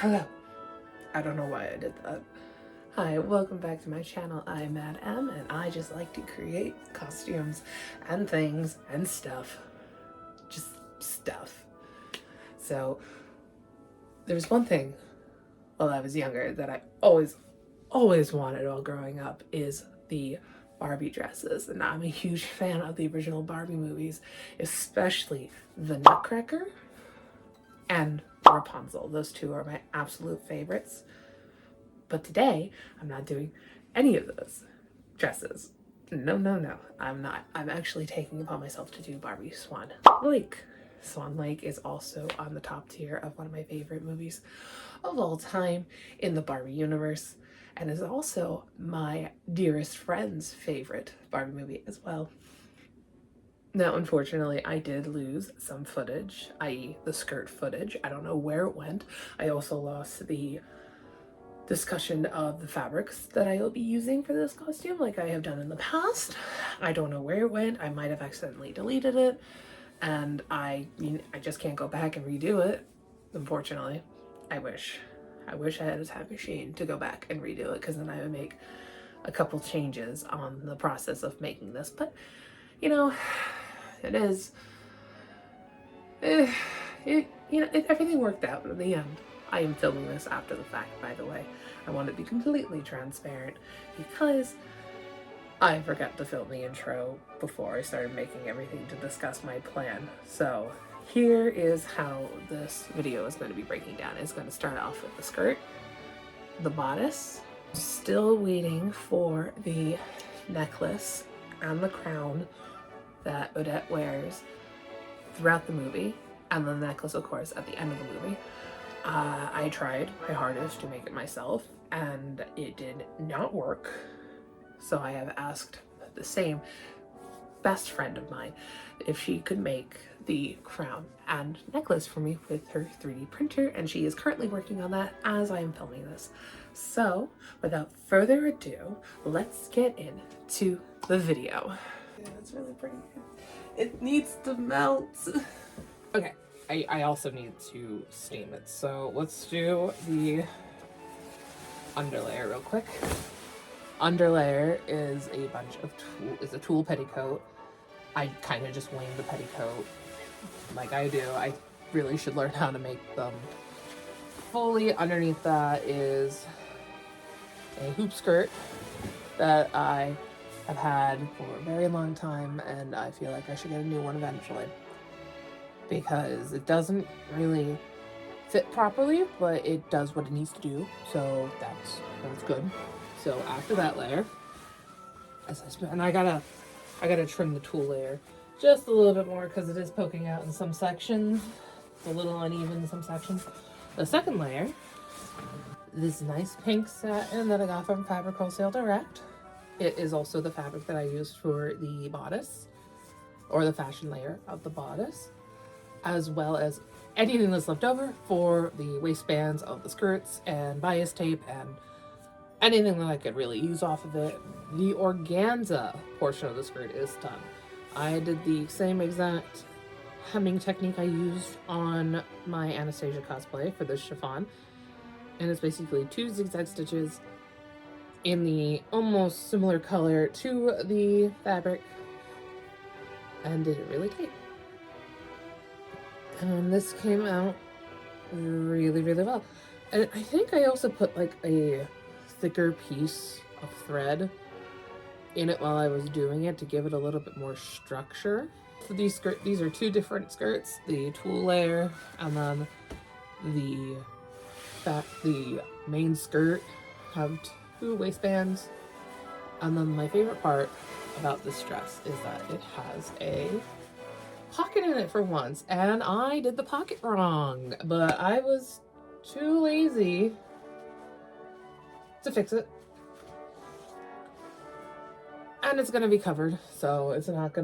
Hello. I don't know why I did that. Hi, welcome back to my channel. I'm Mad M, and I just like to create costumes and things and stuff. Just stuff. So, there's one thing while I was younger that I always wanted while growing up is the Barbie dresses. And I'm a huge fan of the original Barbie movies, especially the Nutcracker and Rapunzel. Those two are my absolute favorites. But today, I'm not doing any of those dresses. No, no, no, I'm not. I'm actually taking upon myself to do Barbie Swan Lake. Swan Lake is also on the top tier of one of my favorite movies of all time in the Barbie universe, and is also my dearest friend's favorite Barbie movie as well. Now, unfortunately, I did lose some footage, i.e. the skirt footage. I don't know where it went. I also lost the discussion of the fabrics that I will be using for this costume like I have done in the past. I don't know where it went. I might have accidentally deleted it, and I just can't go back and redo it, unfortunately. I wish I had a time machine to go back and redo it, because then I would make a couple changes on the process of making this. But you know, it is everything worked out in the end. I am filming this after the fact, by the way. I want to be completely transparent because I forgot to film the intro before I started making everything to discuss my plan. So here is how this video is going to be breaking down. It's going to start off with the skirt, the bodice, still waiting for the necklace and the crown that Odette wears throughout the movie, and the necklace, of course, at the end of the movie. I tried my hardest to make it myself, and it did not work. So I have asked the same best friend of mine if she could make the crown and necklace for me with her 3D printer, and she is currently working on that as I am filming this. So without further ado, let's get into the video. Yeah, it's really pretty. It needs to melt. Okay. I also need to steam it, so let's do the underlayer real quick. Underlayer is a bunch of is a tulle petticoat. I kind of just wing the petticoat like I do. I really should learn how to make them fully. Underneath that is a hoop skirt that I have had for a very long time, and I feel like I should get a new one eventually, because it doesn't really fit properly, but it does what it needs to do, so that's good. So after that layer, and I gotta trim the tulle layer just a little bit more because it is poking out in some sections. It's a little uneven in some sections. The second layer, this nice pink satin that I got from Fabric Wholesale Direct. It is also the fabric that I used for the bodice, or the fashion layer of the bodice, as well as anything that's left over for the waistbands of the skirts and bias tape and anything that I could really use off of it. The organza portion of the skirt is done. I did the same exact hemming technique I used on my Anastasia cosplay for this chiffon, and it's basically 2 zigzag stitches in the almost similar color to the fabric, and did it really tight. And this came out really, really well. And I think I also put like a thicker piece of thread in it while I was doing it to give it a little bit more structure. For these are 2 different skirts, the tulle layer and then the main skirt have 2 waistbands. And then my favorite part about this dress is that it has a pocket in it for once, and I did the pocket wrong, but I was too lazy to fix it, and it's gonna be covered, so it's not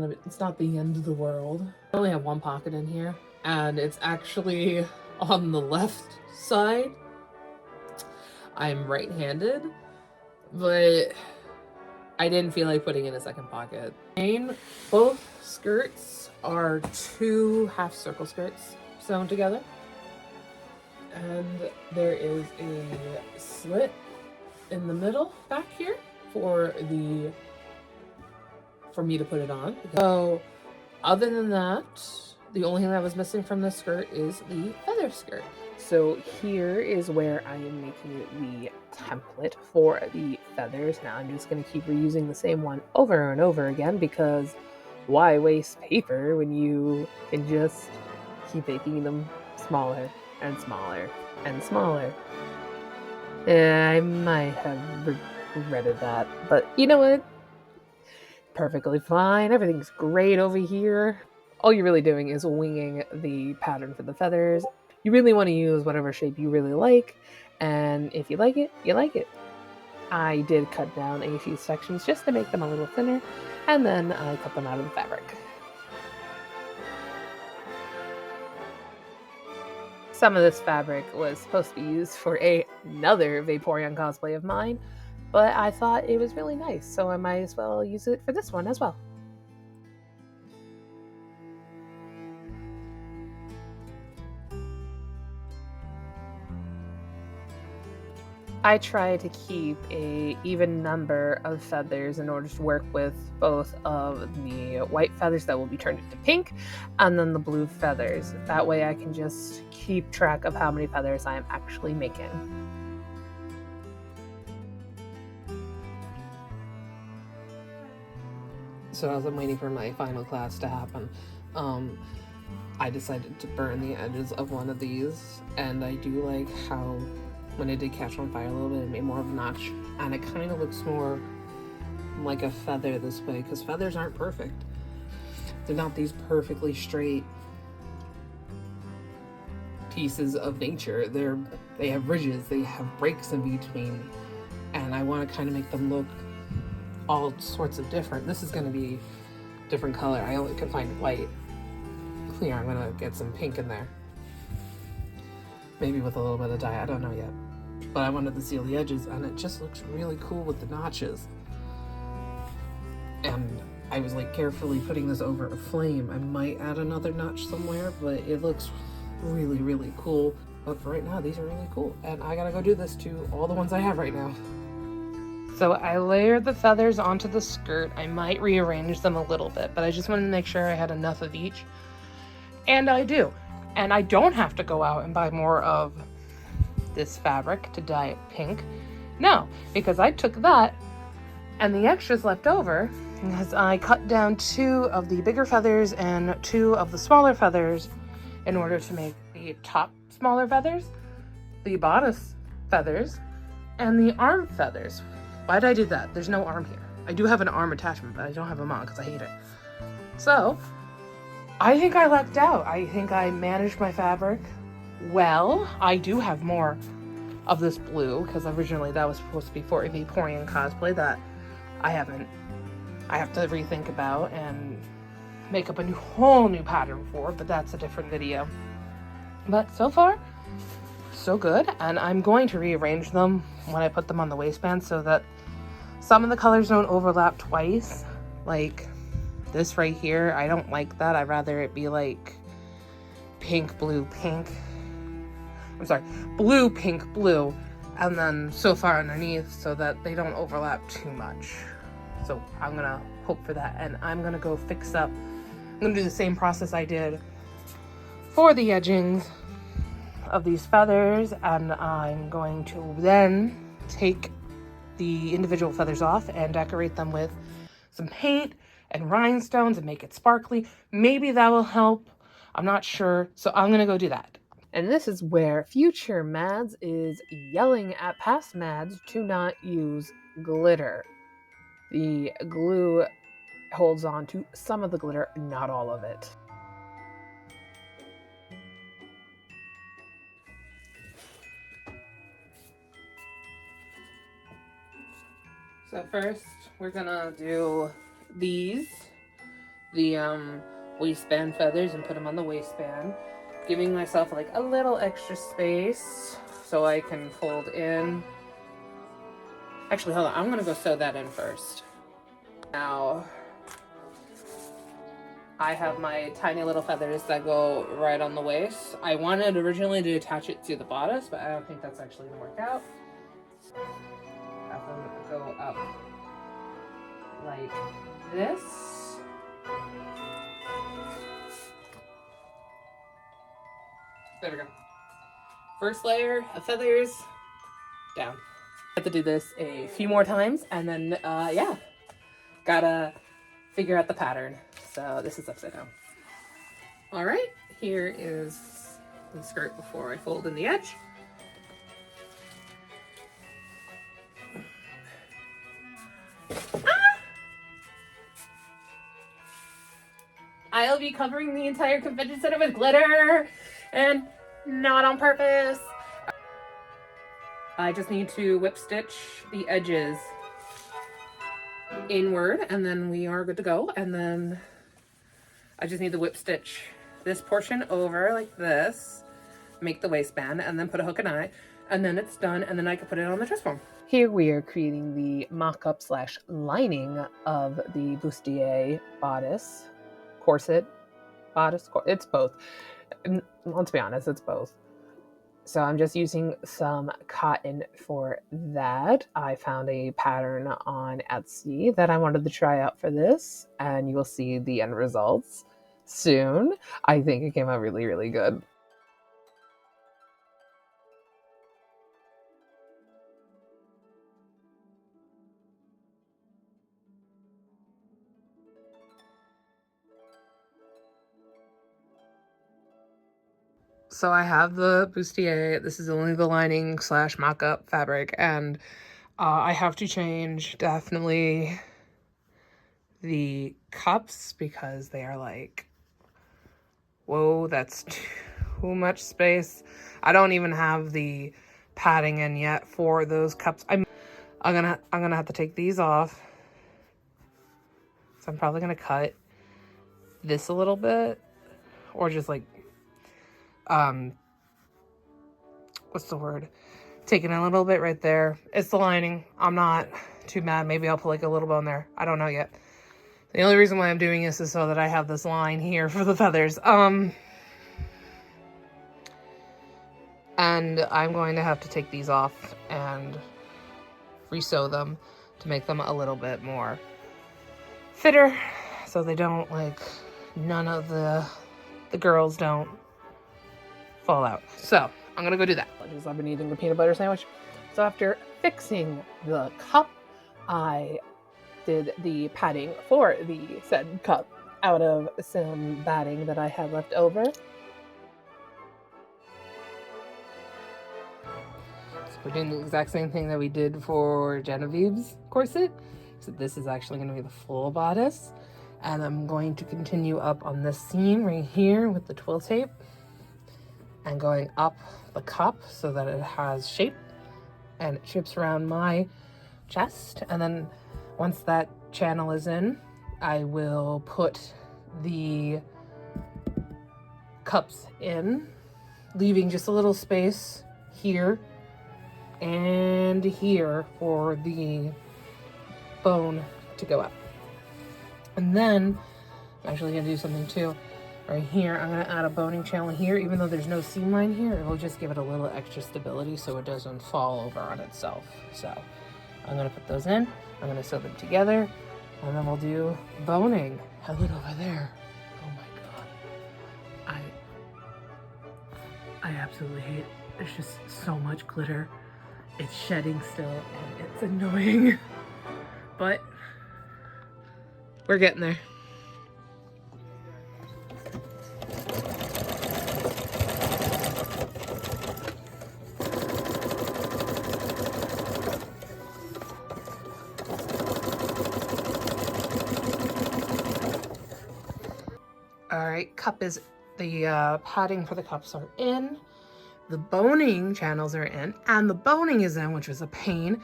the end of the world. I only have 1 pocket in here, and it's actually on the left side. I'm right-handed, but I didn't feel like putting in a second pocket. Both skirts are 2 half circle skirts sewn together. and there is a slit in the middle back here for me to put it on. So other than that, the only thing that was missing from the skirt is the feather skirt. So here is where I am making the template for the feathers. Now I'm just going to keep reusing the same one over and over again, because why waste paper when you can just keep making them smaller and smaller and smaller. I might have regretted that, but you know what? Perfectly fine. Everything's great over here. All you're really doing is winging the pattern for the feathers. You really want to use whatever shape you really like, and if you like it, you like it. I did cut down a few sections just to make them a little thinner, and then I cut them out of the fabric. Some of this fabric was supposed to be used for another Vaporeon cosplay of mine, but I thought it was really nice, so I might as well use it for this one as well. I try to keep a even number of feathers in order to work with both of the white feathers that will be turned into pink and then the blue feathers. That way I can just keep track of how many feathers I am actually making. So as I'm waiting for my final class to happen, I decided to burn the edges of one of these, and I do like how when it did catch on fire a little bit, it made more of a notch, and it kind of looks more like a feather this way, because feathers aren't perfect. They're not these perfectly straight pieces of nature. They have ridges, they have breaks in between, and I want to kind of make them look all sorts of different. This is going to be a different color. I only could find white. Here, I'm going to get some pink in there. Maybe with a little bit of dye, I don't know yet. But I wanted to seal the edges, and it just looks really cool with the notches. And I was like carefully putting this over a flame. I might add another notch somewhere, but it looks really, really cool. But for right now, these are really cool. And I gotta go do this to all the ones I have right now. So I layered the feathers onto the skirt. I might rearrange them a little bit, but I just wanted to make sure I had enough of each. And I do. And I don't have to go out and buy more of this fabric to dye it pink. No, because I took that and the extras left over, because I cut down 2 of the bigger feathers and 2 of the smaller feathers in order to make the top smaller feathers, the bodice feathers, and the arm feathers. Why did I do that? There's no arm here. I do have an arm attachment, but I don't have them on because I hate it. So I think I lucked out. I think I managed my fabric well. I do have more of this blue, because originally that was supposed to be for a Vaporeon cosplay that I have to rethink about and make up a whole new pattern for, but that's a different video. But so far, so good, and I'm going to rearrange them when I put them on the waistband so that some of the colors don't overlap twice. Like this right here, I don't like that. I'd rather it be like pink, blue, pink. I'm sorry, blue, pink, blue, and then so far underneath so that they don't overlap too much. So I'm gonna hope for that, and I'm gonna go fix up. I'm gonna do the same process I did for the edgings of these feathers, and I'm going to then take the individual feathers off and decorate them with some paint and rhinestones and make it sparkly. Maybe that will help. I'm not sure, so I'm gonna go do that. And this is where future Mads is yelling at past Mads to not use glitter. The glue holds on to some of the glitter, not all of it. So first, we're gonna do the waistband feathers and put them on the waistband, giving myself like a little extra space so I can fold in. Actually, hold on, I'm gonna go sew that in first. Now, I have my tiny little feathers that go right on the waist. I wanted originally to attach it to the bodice, but I don't think that's actually gonna work out. Have them go up like this. There we go. First layer of feathers down. I have to do this a few more times, and then yeah, gotta figure out the pattern. So this is upside down. All right, here is the skirt before I fold in the edge. I'll be covering the entire convention center with glitter, and not on purpose. I just need to whip stitch the edges inward, and then we are good to go. And then I just need to whip stitch this portion over like this, make the waistband, and then put a hook and eye, and then it's done, and then I can put it on the dress form. Here we are creating the mock-up slash lining of the bustier bodice, corset, bodice, it's both. And let's be honest, it's both. So I'm just using some cotton for that. I found a pattern on Etsy that I wanted to try out for this, and you will see the end results soon. I think it came out really, really good. So I have the bustier. This is only the lining slash mock-up fabric, and I have to change definitely the cups because they are like, whoa, that's too much space. I don't even have the padding in yet for those cups. I'm gonna have to take these off. So I'm probably gonna cut this a little bit, or just like what's the word? Taking a little bit right there. It's the lining. I'm not too mad. Maybe I'll put like a little bone there. I don't know yet. The only reason why I'm doing this is so that I have this line here for the feathers. And I'm going to have to take these off and resew them to make them a little bit more fitter, so they don't, like, none of the girls don't fall out. So I'm gonna go do that. I've been eating the peanut butter sandwich. So after fixing the cup, I did the padding for the said cup out of some batting that I had left over. So we're doing the exact same thing that we did for Genevieve's corset. So this is actually going to be the full bodice. And I'm going to continue up on this seam right here with the twill tape and going up the cup so that it has shape and it shapes around my chest. And then once that channel is in, I will put the cups in, leaving just a little space here and here for the bone to go up. And then I'm actually gonna do something too. Right here, I'm gonna add a boning channel here. Even though there's no seam line here, it will just give it a little extra stability so it doesn't fall over on itself. So I'm gonna put those in, I'm gonna sew them together, and then we'll do boning. Have it over there. Oh my God. I absolutely hate it. There's just so much glitter. It's shedding still, and it's annoying. But we're getting there. All right, cup is the padding for the cups are in. The boning channels are in, and the boning is in, which was a pain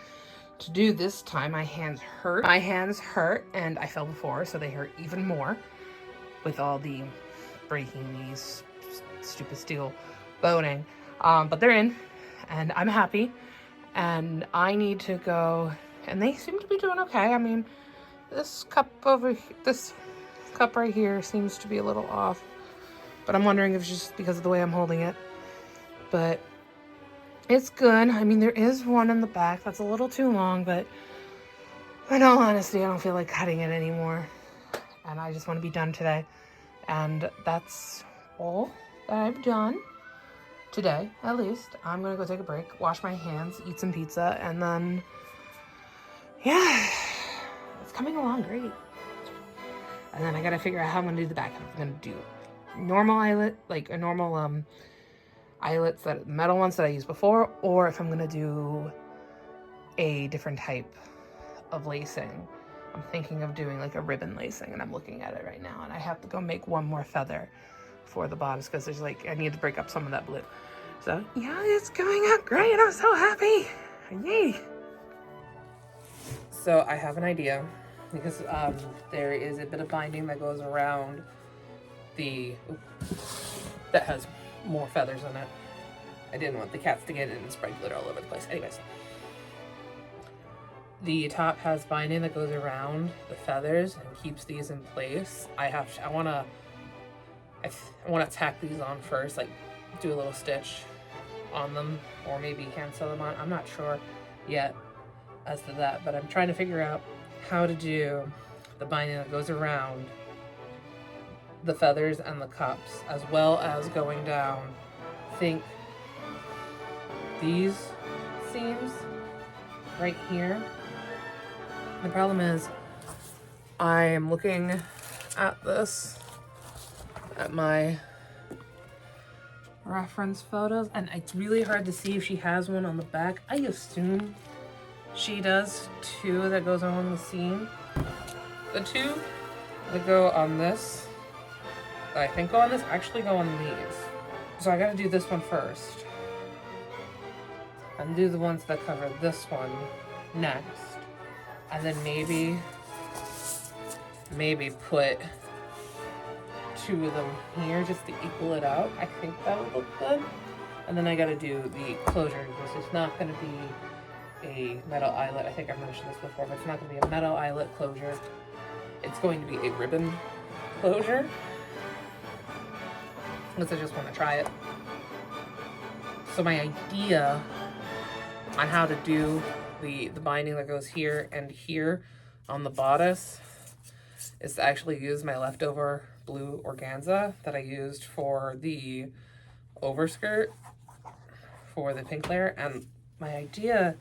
to do this time. My hands hurt. My hands hurt, and I fell before, so they hurt even more with all the breaking these stupid steel boning. But they're in, and I'm happy. And I need to go, and they seem to be doing okay. I mean, this cup over here, this cup right here seems to be a little off, but I'm wondering if it's just because of the way I'm holding it. But it's good. I mean, there is one in the back that's a little too long, but in all honesty, I don't feel like cutting it anymore. And I just want to be done today. And that's all that I've done today, at least. I'm going to go take a break, wash my hands, eat some pizza, and then, yeah, it's coming along great. And then I got to figure out how I'm going to do the back. I'm going to do normal eyelet, like a normal eyelets, that metal ones that I used before, or if I'm going to do a different type of lacing. I'm thinking of doing like a ribbon lacing, and I'm looking at it right now, and I have to go make one more feather for the bottoms because there's like, I need to break up some of that blue. So yeah, it's going out great. I'm so happy. Yay. So I have an idea, because there is a bit of binding that goes around that has more feathers in it. I didn't want the cats to get it and spread glitter all over the place. Anyways, the top has binding that goes around the feathers and keeps these in place. I want to tack these on first, like do a little stitch on them, or maybe hand sew them on. I'm not sure yet as to that, but I'm trying to figure out how to do the binding that goes around the feathers and the cups, as well as going down, I think, these seams right here. The problem is I am looking at this, at my reference photos, and it's really hard to see if she has one on the back. I assume she does two that goes on the seam. The two that go on this, that I think go on this, actually go on these. So I gotta do this one first, and do the ones that cover this one next. And then maybe put two of them here just to equal it out. I think that would look good. And then I gotta do the closure, because it's not gonna be a metal eyelet. I think I mentioned this before, but it's not gonna be a metal eyelet closure. It's going to be a ribbon closure, because I just want to try it. So my idea on how to do the binding that goes here and here on the bodice is to actually use my leftover blue organza that I used for the overskirt for the pink layer. And my idea,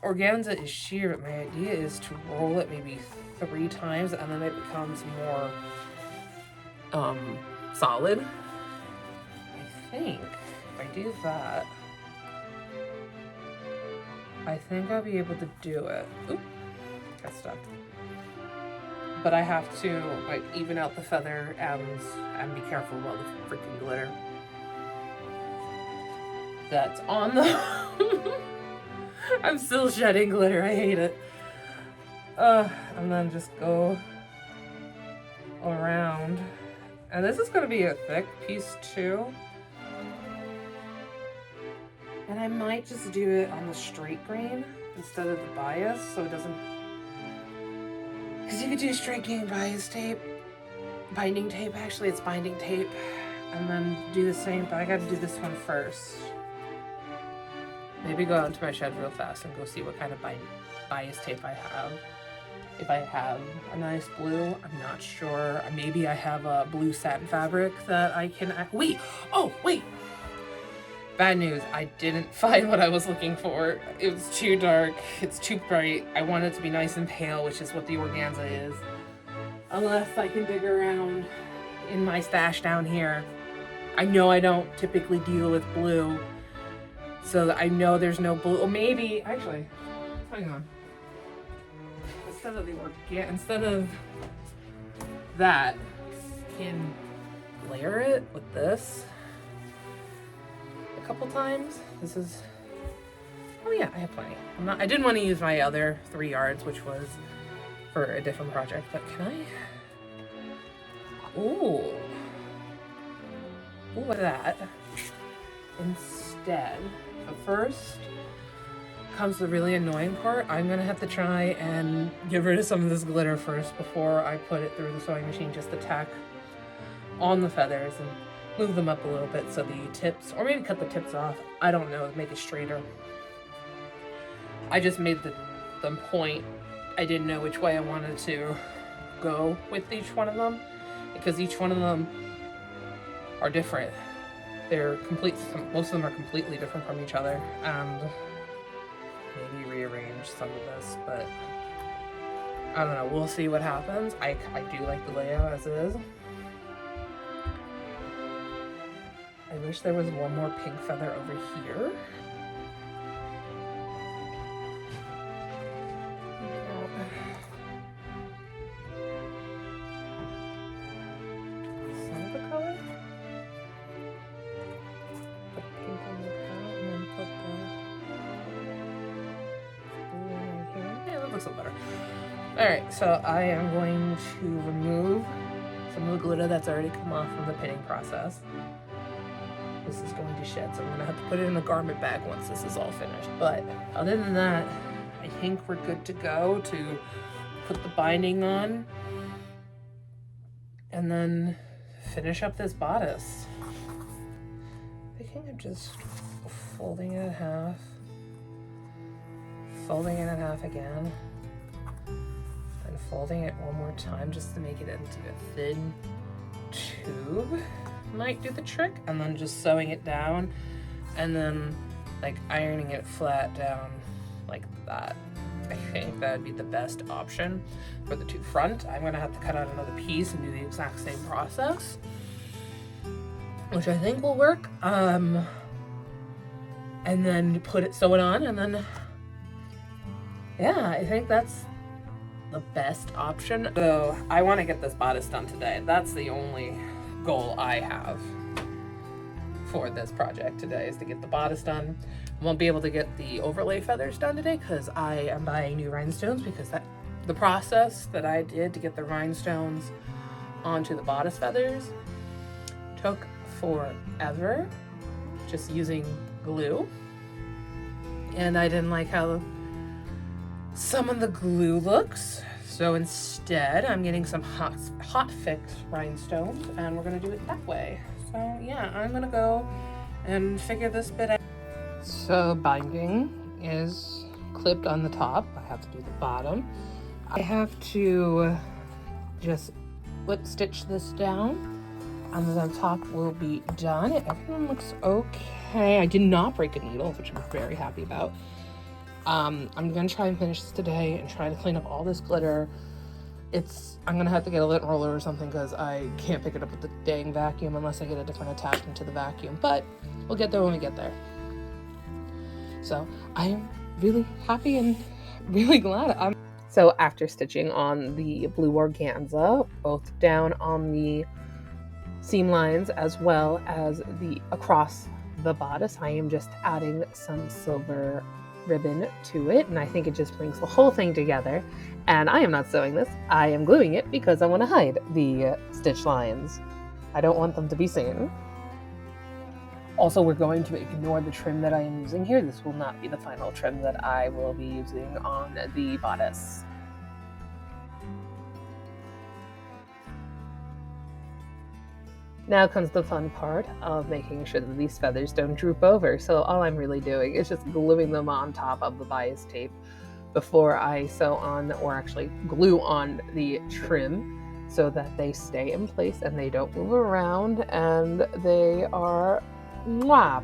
organza is sheer, but my idea is to roll it maybe 3 times, and then it becomes more solid. I think if I do that, I think I'll be able to do it. Oop, got stuck. But I have to like even out the feather ends and be careful about the freaking glitter that's on the I'm still shedding glitter, I hate it. And then just go around. And this is gonna be a thick piece too. And I might just do it on the straight grain instead of the bias, so it doesn't, because you could do straight grain bias tape, binding tape, actually it's binding tape, and then do the same, but I gotta do this one first. Maybe go out into my shed real fast and go see what kind of bias tape I have. If I have a nice blue, I'm not sure. Maybe I have a blue satin fabric that I can, wait, bad news, I didn't find what I was looking for. It was too dark, it's too bright. I want it to be nice and pale, which is what the organza is. Unless I can dig around in my stash down here. I know I don't typically deal with blue, so I know there's no blue. Or maybe, actually, hang on. Instead of that, I can layer it with this a couple times. This is, oh yeah, I have plenty. I didn't want to use my other 3 yards, which was for a different project, but can I? Ooh, look at that. Instead, but first, comes the really annoying part. I'm gonna have to try and get rid of some of this glitter first before I put it through the sewing machine, just to tack on the feathers and move them up a little bit so the tips, or maybe cut the tips off, I don't know, make it straighter. I just made them point. I didn't know which way I wanted to go with each one of them, because each one of them are different. They're most of them are completely different from each other, and maybe rearrange some of this, but I don't know, we'll see what happens. I do like the layout as is. I wish there was one more pink feather over here. Some of the color. Put pink on the hat and then put the blue right here. Yeah, that looks a little better. Alright, so I am going to remove some of the glitter that's already come off from the pinning process. This is going to shed, so I'm gonna have to put it in a garment bag once this is all finished. But other than that, I think we're good to go to put the binding on and then finish up this bodice. I think I'm just folding it in half, folding it in half again, and folding it one more time just to make it into a thin tube. Might do the trick, and then just sewing it down and then like ironing it flat down like that. I think that would be the best option for the two front. I'm gonna have to cut out another piece and do the exact same process, which I think will work. And then sew it on, and then yeah, I think that's the best option. So I want to get this bodice done today. That's the only goal I have for this project today, is to get the bodice done. I won't be able to get the overlay feathers done today because I am buying new rhinestones, because the process that I did to get the rhinestones onto the bodice feathers took forever, just using glue, and I didn't like how some of the glue looks. So instead, I'm getting some hot fixed rhinestones, and we're gonna do it that way. So yeah, I'm gonna go and figure this bit out. So binding is clipped on the top. I have to do the bottom. I have to just slip stitch this down, and then the top will be done. Everything looks okay. I did not break a needle, which I'm very happy about. I'm gonna try and finish this today and try to clean up all this glitter. I'm gonna have to get a lint roller or something, because I can't pick it up with the dang vacuum unless I get a different attachment to the vacuum, but we'll get there when we get there. So I'm really happy and really glad. So after stitching on the blue organza, both down on the seam lines as well as across the bodice, I am just adding some silver ribbon to it, and I think it just brings the whole thing together. And I am not sewing this, I am gluing it because I want to hide the stitch lines. I don't want them to be seen. Also, we're going to ignore the trim that I am using here. This will not be the final trim that I will be using on the bodice. Now comes the fun part of making sure that these feathers don't droop over. So all I'm really doing is just gluing them on top of the bias tape before I sew on, or actually glue on, the trim, so that they stay in place and they don't move around, and they are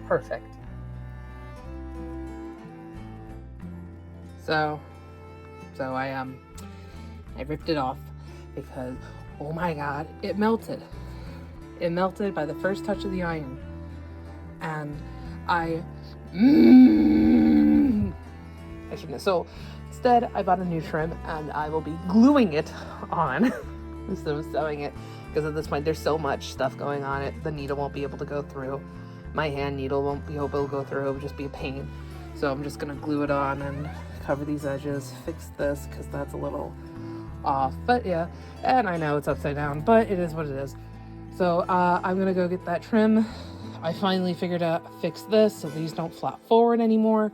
perfect. So I ripped it off because, oh my god, it melted. It melted by the first touch of the iron, and I shouldn't have. So instead, I bought a new trim, and I will be gluing it on instead of sewing it, because at this point there's so much stuff going on it. The needle won't be able to go through. My hand needle won't be able to go through. It would just be a pain. So I'm just gonna glue it on and cover these edges, fix this because that's a little off. But yeah, and I know it's upside down, but it is what it is. So I'm gonna go get that trim. I finally figured out fix this so these don't flap forward anymore.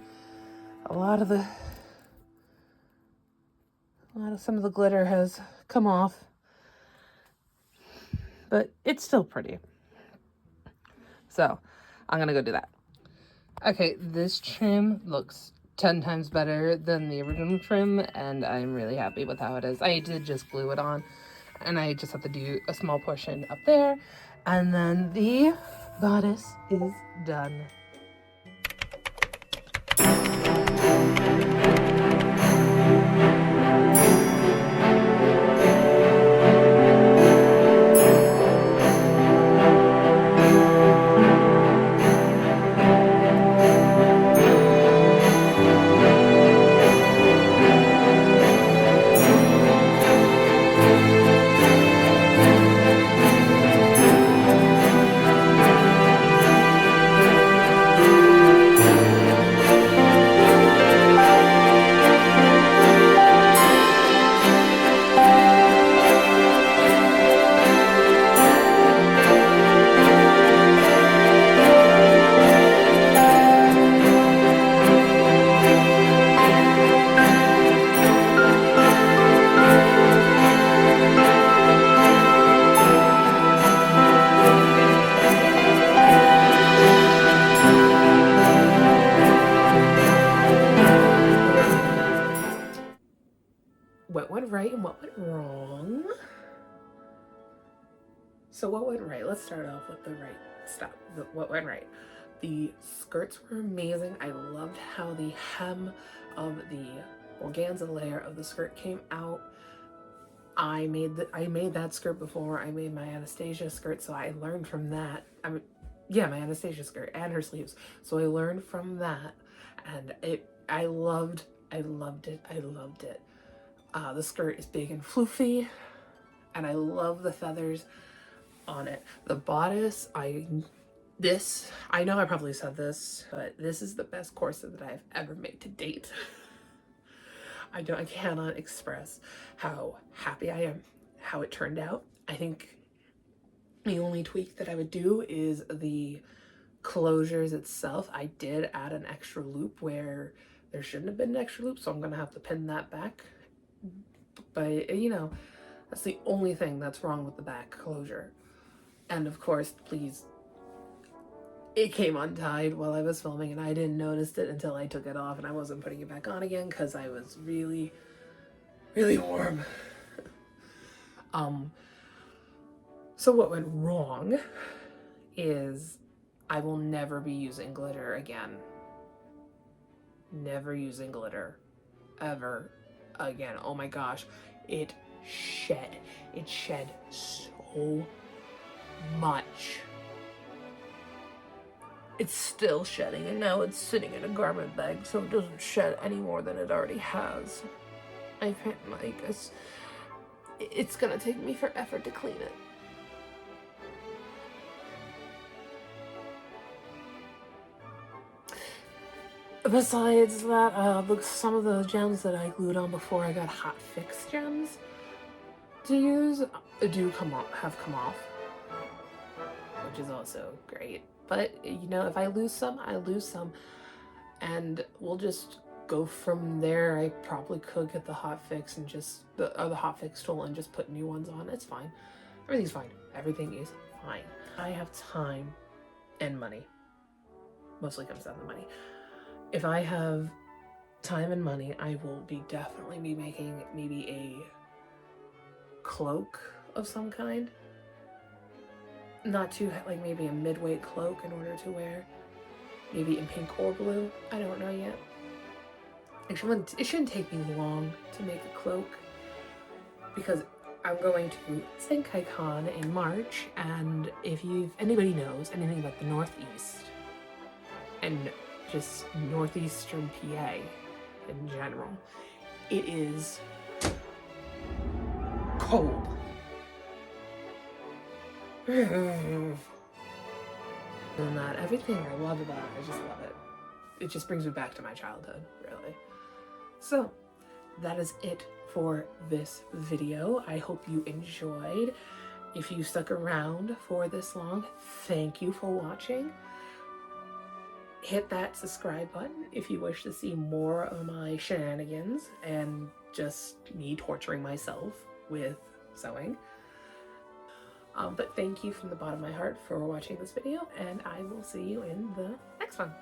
some of the glitter has come off, but it's still pretty. So I'm gonna go do that. Okay, this trim looks 10 times better than the original trim, and I'm really happy with how it is. I did just glue it on, and I just have to do a small portion up there, and then the bodice is done. What went right and what went wrong? So what went right? Let's start off with the right stuff. What went right? The skirts were amazing. I loved how the hem of the organza layer of the skirt came out. I made that skirt before I made my Anastasia skirt, so I learned from that. Yeah, my Anastasia skirt and her sleeves. So I learned from that, and I loved it. The skirt is big and floofy, and I love the feathers on it. The bodice, I know I probably said this, but this is the best corset that I've ever made to date. I cannot express how happy I am, how it turned out. I think the only tweak that I would do is the closures itself. I did add an extra loop where there shouldn't have been an extra loop, so I'm gonna have to pin that back. But you know, that's the only thing that's wrong with the back closure. And of course, please, it came untied while I was filming, and I didn't notice it until I took it off, and I wasn't putting it back on again because I was really, really warm. So what went wrong is I will never be using glitter again. Never using glitter ever again. Oh my gosh, it shed so much. It's still shedding, and now it's sitting in a garment bag, so it doesn't shed any more than it already has. I can't, like, it's gonna take me forever to clean it. Besides that, some of the gems that I glued on before I got hot fix gems to use have come off, which is also great. But you know, if I lose some, I lose some, and we'll just go from there. I probably could get the hot fix and the hot fix tool and just put new ones on. It's fine. Everything's fine. Everything is fine. I have time and money. Mostly comes down to money. If I have time and money, I will definitely be making maybe a cloak of some kind. Not too, like, maybe a mid-weight cloak in order to wear. Maybe in pink or blue. I don't know yet. It shouldn't take me long to make a cloak, because I'm going to Senkai-Con in March, and if anybody knows anything about the Northeast and just northeastern PA in general, it is cold. And that, everything I love about it, I just love it. It just brings me back to my childhood, really. So that is it for this video. I hope you enjoyed. If you stuck around for this long, thank you for watching. hit that subscribe button if you wish to see more of my shenanigans and just me torturing myself with sewing. But thank you from the bottom of my heart for watching this video, and I will see you in the next one.